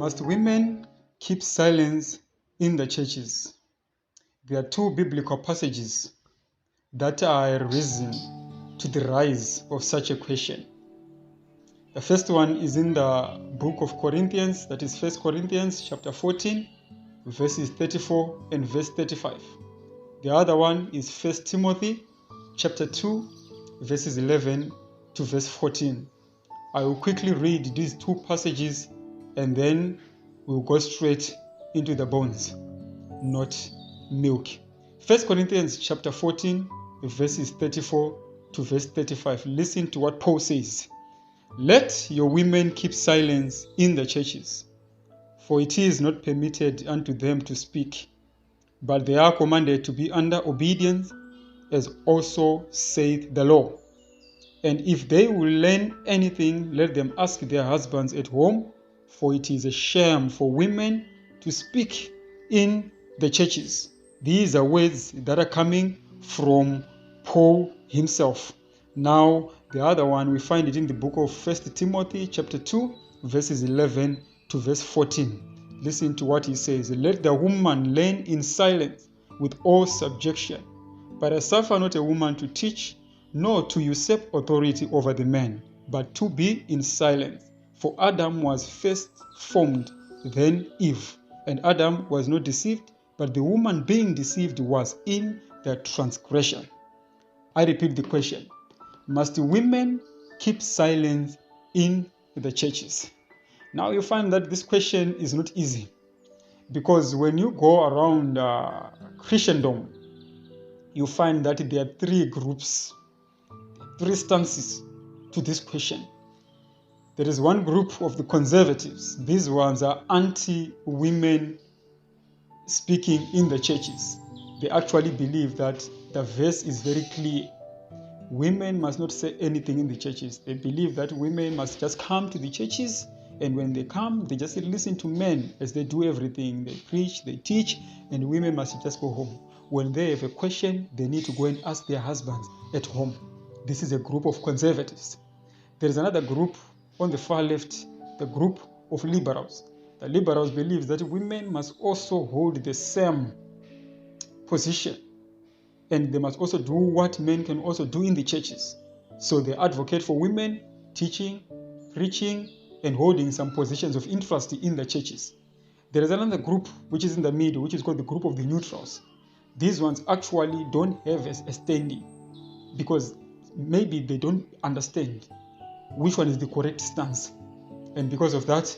Must women keep silence in the churches? There are two biblical passages that are a reason to the rise of such a question. The first one is in the book of Corinthians, that is 1 Corinthians chapter 14, verses 34 and verse 35. The other one is 1 Timothy chapter 2, verses 11 to verse 14. I will quickly read these two passages and then we'll go straight into the bones, not milk. 1 Corinthians chapter 14, verses 34 to verse 35. Listen to what Paul says. Let your women keep silence in the churches, for it is not permitted unto them to speak, but they are commanded to be under obedience, as also saith the law. And if they will learn anything, let them ask their husbands at home, for it is a shame for women to speak in the churches. These are words that are coming from Paul himself. Now, the other one, we find it in the book of 1 Timothy chapter 2, verses 11 to verse 14. Listen to what he says. Let the woman learn in silence with all subjection. But I suffer not a woman to teach, nor to usurp authority over the man, but to be in silence. For Adam was first formed, then Eve. And Adam was not deceived, but the woman being deceived was in the transgression. I repeat the question. Must women keep silence in the churches? Now you find that this question is not easy, because when you go around Christendom, you find that there are three groups, three stances to this question. There is one group of the conservatives. These ones are anti-women speaking in the churches. They actually believe that the verse is very clear. Women must not say anything in the churches. They believe that women must just come to the churches, and when they come, they just listen to men as they do everything. They preach, they teach, and women must just go home. When they have a question, they need to go and ask their husbands at home. This is a group of conservatives. There is another group on the far left, the group of liberals. The liberals believe that women must also hold the same position, and they must also do what men can also do in the churches. So they advocate for women teaching, preaching, and holding some positions of interest in the churches. There is another group which is in the middle, which is called the group of the neutrals. These ones actually don't have a standing, because maybe they don't understand which one is the correct stance. And because of that,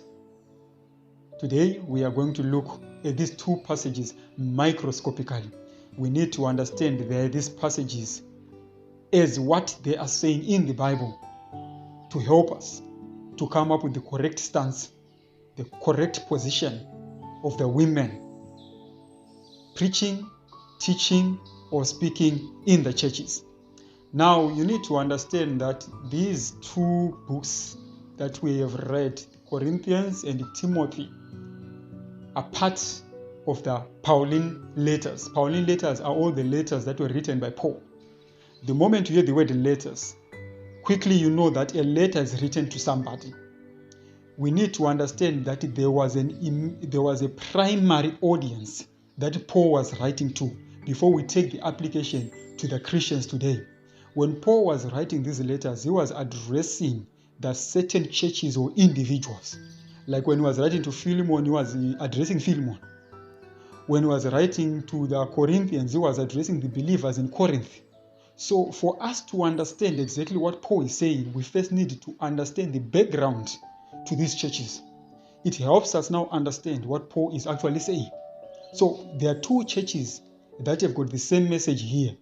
today we are going to look at these two passages microscopically. We need to understand these passages as what they are saying in the Bible to help us to come up with the correct stance, the correct position of the women preaching, teaching, or speaking in the churches. Now, you need to understand that these two books that we have read, Corinthians and Timothy, are part of the Pauline letters. Pauline letters are all the letters that were written by Paul. The moment you hear the word letters, quickly you know that a letter is written to somebody. We need to understand that there was a primary audience that Paul was writing to before we take the application to the Christians today. When Paul was writing these letters, he was addressing the certain churches or individuals. Like when he was writing to Philemon, he was addressing Philemon. When he was writing to the Corinthians, he was addressing the believers in Corinth. So for us to understand exactly what Paul is saying, we first need to understand the background to these churches. It helps us now understand what Paul is actually saying. So there are two churches that have got the same message here,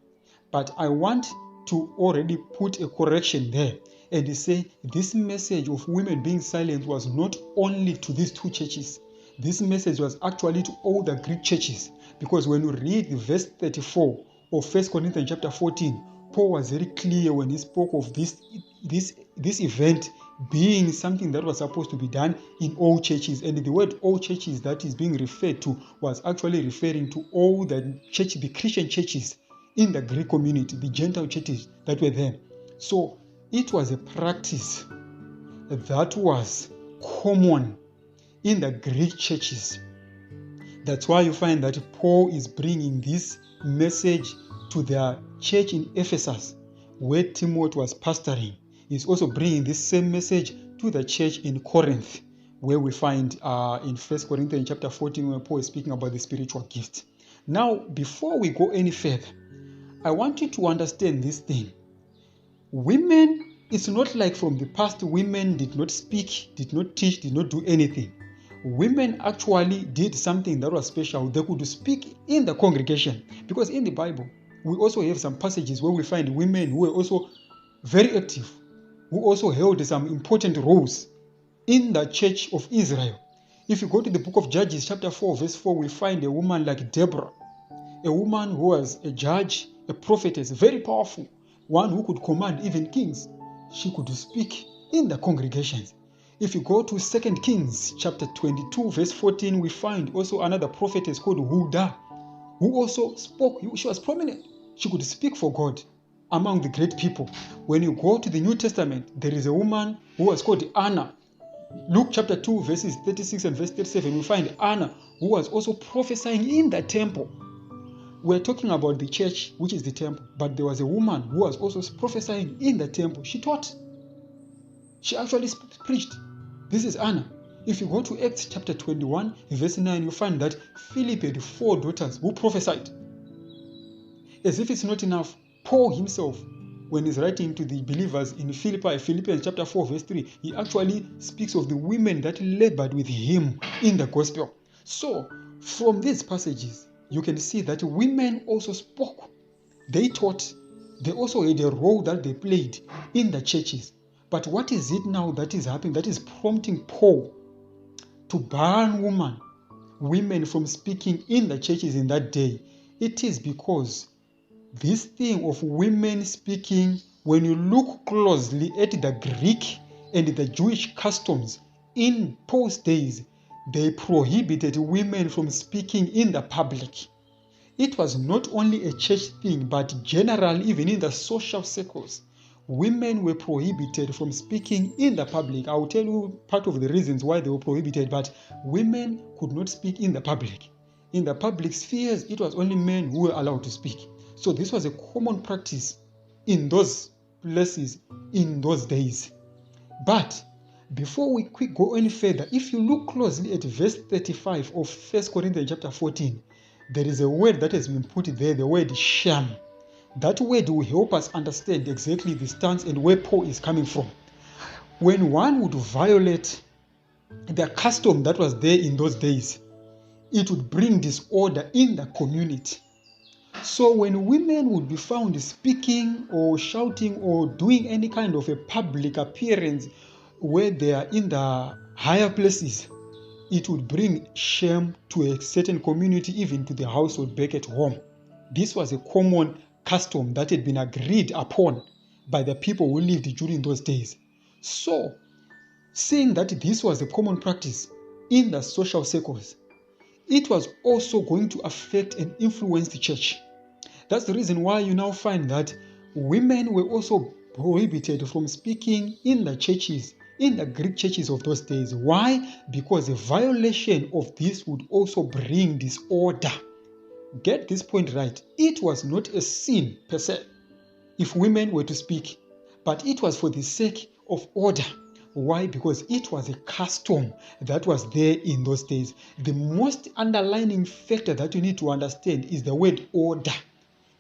but I want to already put a correction there and say this message of women being silent was not only to these two churches. This message was actually to all the Greek churches, because when you read verse 34 of 1 Corinthians chapter 14, Paul was very clear when he spoke of this event being something that was supposed to be done in all churches. And the word all churches that is being referred to was actually referring to all the Christian churches in the Greek community, the Gentile churches that were there. So it was a practice that was common in the Greek churches. That's why you find that Paul is bringing this message to their church in Ephesus, where Timothy was pastoring. He's also bringing this same message to the church in Corinth, where we find in 1 Corinthians chapter 14, where Paul is speaking about the spiritual gift. Now, before we go any further, I want you to understand this thing. Women, it's not like from the past, women did not speak, did not teach, did not do anything. Women actually did something that was special. They could speak in the congregation, because in the Bible, we also have some passages where we find women who were also very active, who also held some important roles in the church of Israel. If you go to the book of Judges chapter 4 verse 4, we find a woman like Deborah, a woman who was a judge, a prophetess, very powerful, one who could command even kings. She could speak in the congregations. If you go to 2 Kings chapter 22 verse 14, we find also another prophetess called Huldah, who also spoke. She was prominent. She could speak for God among the great people. When you go to the New Testament, there is a woman who was called Anna. Luke chapter 2 verses 36 and verse 37, we find Anna, who was also prophesying in the temple. We're talking about the church, which is the temple, but there was a woman who was also prophesying in the temple. She taught. She actually preached. This is Anna. If you go to Acts chapter 21 verse 9, you find that Philip had 4 daughters who prophesied. As if it's not enough, Paul himself, when he's writing to the believers in Philippians chapter 4 verse 3, he actually speaks of the women that labored with him in the gospel. So, from these passages, you can see that women also spoke. They taught. They also had a role that they played in the churches. But what is it now that is happening that is prompting Paul to ban women from speaking in the churches in that day? It is because this thing of women speaking, when you look closely at the Greek and the Jewish customs in Paul's days, they prohibited women from speaking in the public. It was not only a church thing, but general, even in the social circles. Women were prohibited from speaking in the public. I will tell you part of the reasons why they were prohibited, but women could not speak in the public. In the public spheres, it was only men who were allowed to speak. So this was a common practice in those places, in those days. But before we go any further, if you look closely at verse 35 of 1 Corinthians chapter 14, there is a word that has been put there, the word shame. That word will help us understand exactly the stance and where Paul is coming from. When one would violate the custom that was there in those days, it would bring disorder in the community. So when women would be found speaking or shouting or doing any kind of a public appearance where they are in the higher places, it would bring shame to a certain community, even to the household back at home. This was a common custom that had been agreed upon by the people who lived during those days. So, seeing that this was a common practice in the social circles, it was also going to affect and influence the church. That's the reason why you now find that women were also prohibited from speaking in the churches, in the Greek churches of those days. Why? Because a violation of this would also bring disorder. Get this point right. It was not a sin per se if women were to speak, but it was for the sake of order. Why? Because it was a custom that was there in those days. The most underlining factor that you need to understand is the word order.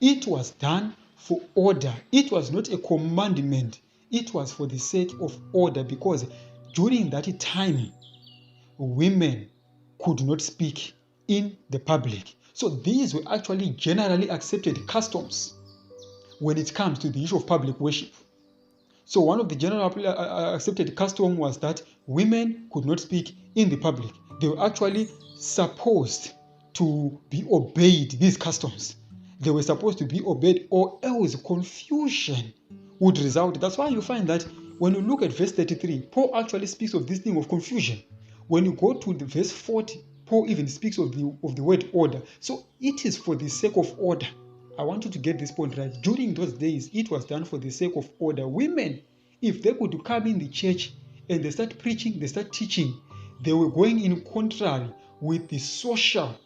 It was done for order. It was not a commandment. It was for the sake of order, because during that time, women could not speak in the public. So these were actually generally accepted customs when it comes to the issue of public worship. So one of the generally accepted customs was that women could not speak in the public. They were actually supposed to be obeyed, these customs. They were supposed to be obeyed, or else confusion would result. That's why you find that when you look at verse 33, Paul actually speaks of this thing of confusion. When you go to the verse 40, Paul even speaks of the word order. So it is for the sake of order. I want you to get this point right. During those days, it was done for the sake of order. Women, if they could come in the church and they start preaching, they start teaching, they were going in contrary with the social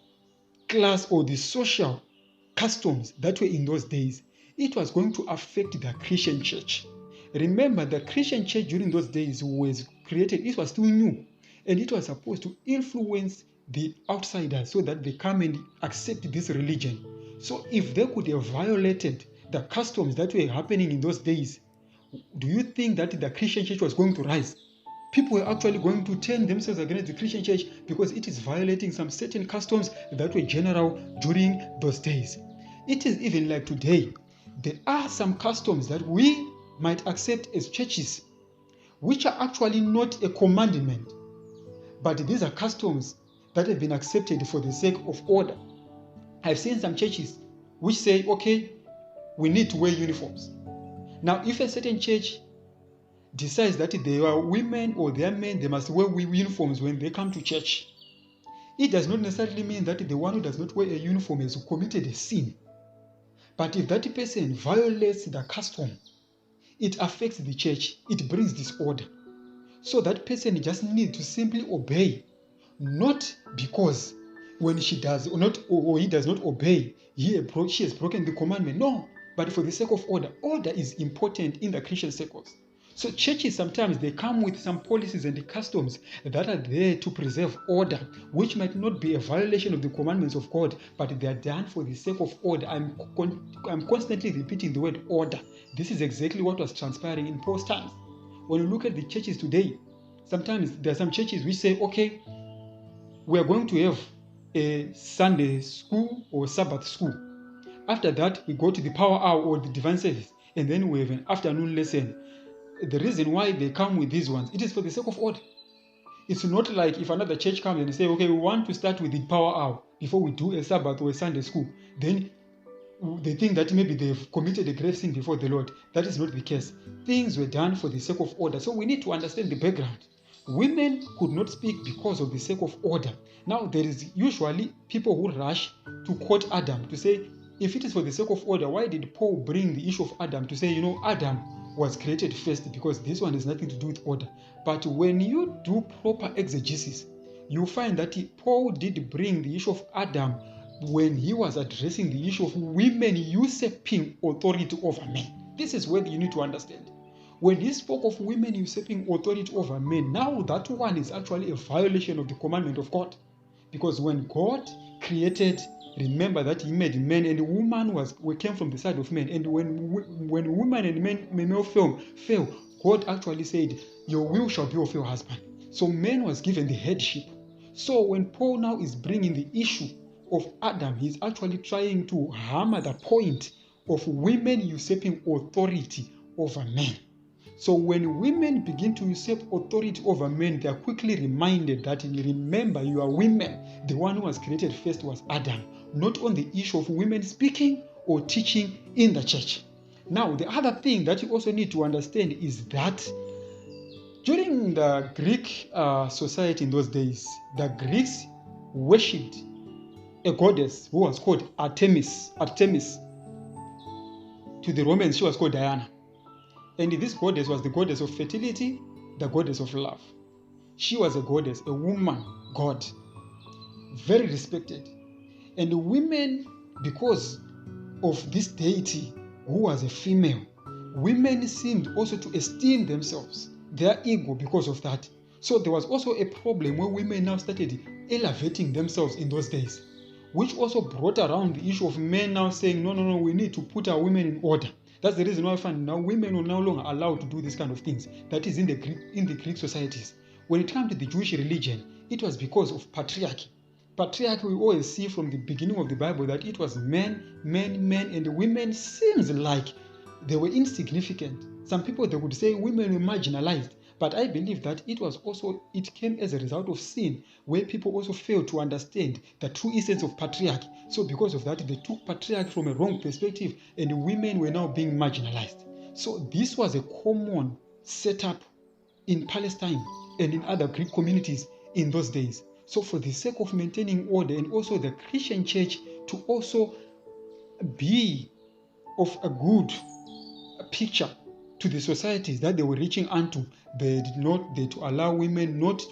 class or the social customs that were in those days, it was going to affect the Christian church. Remember, the Christian church during those days was created, it was still new, and it was supposed to influence the outsiders so that they come and accept this religion. So if they could have violated the customs that were happening in those days, do you think that the Christian church was going to rise? People were actually going to turn themselves against the Christian church because it is violating some certain customs that were general during those days. It is even like today. There are some customs that we might accept as churches, which are actually not a commandment, but these are customs that have been accepted for the sake of order. I've seen some churches which say, okay, we need to wear uniforms. Now, if a certain church decides that they are women or they are men, they must wear uniforms when they come to church, it does not necessarily mean that the one who does not wear a uniform has committed a sin. But if that person violates the custom, it affects the church, it brings disorder. So that person just needs to simply obey, not because when she does or he does not obey, she has broken the commandment. No, but for the sake of order. Order is important in the Christian circles. So churches sometimes they come with some policies and customs that are there to preserve order, which might not be a violation of the commandments of God, but they are done for the sake of order. I'm constantly repeating the word order. This is exactly what was transpiring in Paul's times. When you look at the churches today, sometimes there are some churches which say, okay, we are going to have a Sunday school or Sabbath school. After that, we go to the power hour or the divine service, and then we have an afternoon lesson. The reason why they come with these ones, it is for the sake of order. It's not like if another church comes and say, okay, we want to start with the power hour before we do a Sabbath or a Sunday school, then they think that maybe they've committed a grave sin before the Lord. That is not the case. Things were done for the sake of order. So we need to understand the background. Women could not speak because of the sake of order. Now, there is usually people who rush to quote Adam to say, if it is for the sake of order, why did Paul bring the issue of Adam to say, Adam was created first, because this one has nothing to do with order. But when you do proper exegesis, you find that Paul did bring the issue of Adam when he was addressing the issue of women usurping authority over men. This is where you need to understand. When he spoke of women usurping authority over men, now that one is actually a violation of the commandment of God. Because when God created, remember that he made men and woman came from the side of men. And when woman and men fell, God actually said, your will shall be of your husband. So man was given the headship. So when Paul now is bringing the issue of Adam, he's actually trying to hammer the point of women usurping authority over men. So when women begin to usurp authority over men, they are quickly reminded that, remember, you are women. The one who was created first was Adam, not on the issue of women speaking or teaching in the church. Now, the other thing that you also need to understand is that during the Greek society in those days, the Greeks worshipped a goddess who was called Artemis. To the Romans, she was called Diana. And this goddess was the goddess of fertility, the goddess of love. She was a goddess, a woman god, very respected. And the women, because of this deity who was a female, women seemed also to esteem themselves, their ego, because of that. So there was also a problem where women now started elevating themselves in those days, which also brought around the issue of men now saying, no, we need to put our women in order. That's the reason why I find now women are no longer allowed to do this kind of things. That is in the Greek societies. When it comes to the Jewish religion, it was because of patriarchy. Patriarchy, we always see from the beginning of the Bible that it was men, and the women seems like they were insignificant. Some people, they would say women were marginalized. But I believe that it came as a result of sin, where people also failed to understand the true essence of patriarchy. So because of that, they took patriarchy from a wrong perspective, and women were now being marginalized. So this was a common setup in Palestine and in other Greek communities in those days. So for the sake of maintaining order, and also the Christian church to also be of a good picture to the societies that they were reaching unto, they to allow women not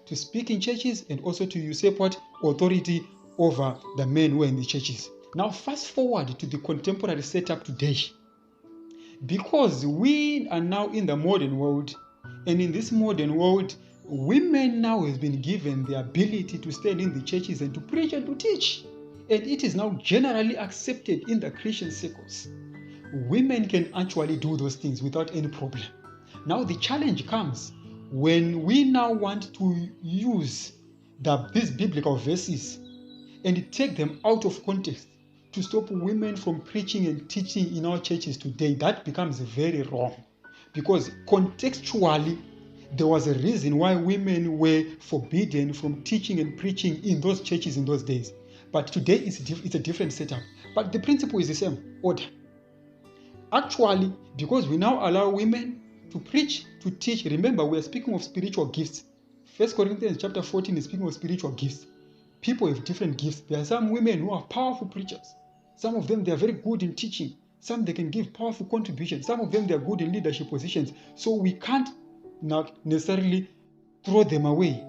to speak in churches and also to usurp what? Authority over the men who are in the churches. Now fast forward to the contemporary setup today. Because we are now in the modern world, and in this modern world, women now have been given the ability to stand in the churches and to preach and to teach. And it is now generally accepted in the Christian circles. Women can actually do those things without any problem. Now the challenge comes when we now want to use these biblical verses and take them out of context to stop women from preaching and teaching in our churches today. That becomes very wrong, because contextually there was a reason why women were forbidden from teaching and preaching in those churches in those days. But today it's a different setup. But the principle is the same, order. Actually, because we now allow women to preach, to teach, remember we are speaking of spiritual gifts. 1 Corinthians chapter 14 is speaking of spiritual gifts. People have different gifts. There are some women who are powerful preachers. Some of them, they are very good in teaching. Some, they can give powerful contributions. Some of them, they are good in leadership positions. So we can't not necessarily throw them away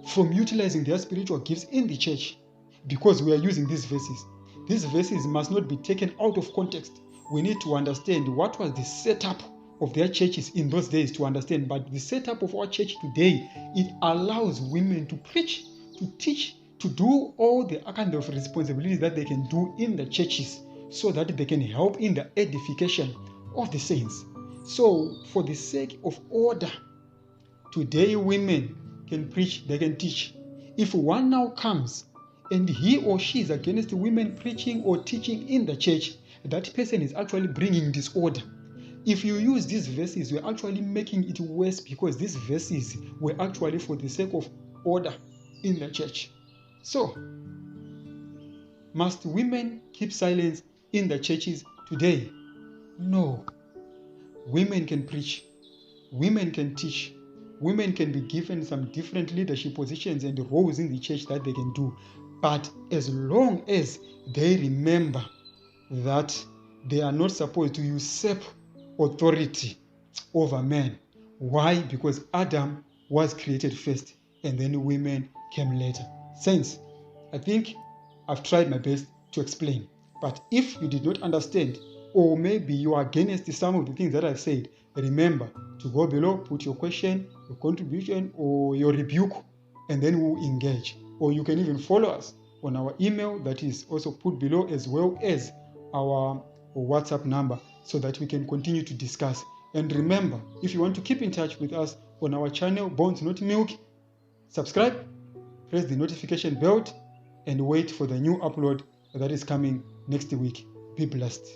from utilizing their spiritual gifts in the church because we are using these verses. These verses must not be taken out of context. We need to understand what was the setup of their churches in those days to understand. But the setup of our church today, it allows women to preach, to teach, to do all the kind of responsibilities that they can do in the churches so that they can help in the edification of the saints. So, for the sake of order, today women can preach, they can teach. If one now comes and he or she is against women preaching or teaching in the church, that person is actually bringing disorder. If you use these verses, you're actually making it worse, because these verses were actually for the sake of order in the church. So, must women keep silence in the churches today? No. Women can preach. Women can teach. Women can be given some different leadership positions and roles in the church that they can do. But as long as they remember that they are not supposed to usurp authority over men. Why? Because Adam was created first and then women came later. Saints, I think I've tried my best to explain. But if you did not understand, or maybe you are against some of the things that I've said, remember to go below, put your question, your contribution, or your rebuke, and then we'll engage. Or you can even follow us on our email that is also put below, as well as our WhatsApp number, so that we can continue to discuss. And remember, if you want to keep in touch with us on our channel, Bones Not Milk, subscribe, press the notification bell, and wait for the new upload that is coming next week. Be blessed.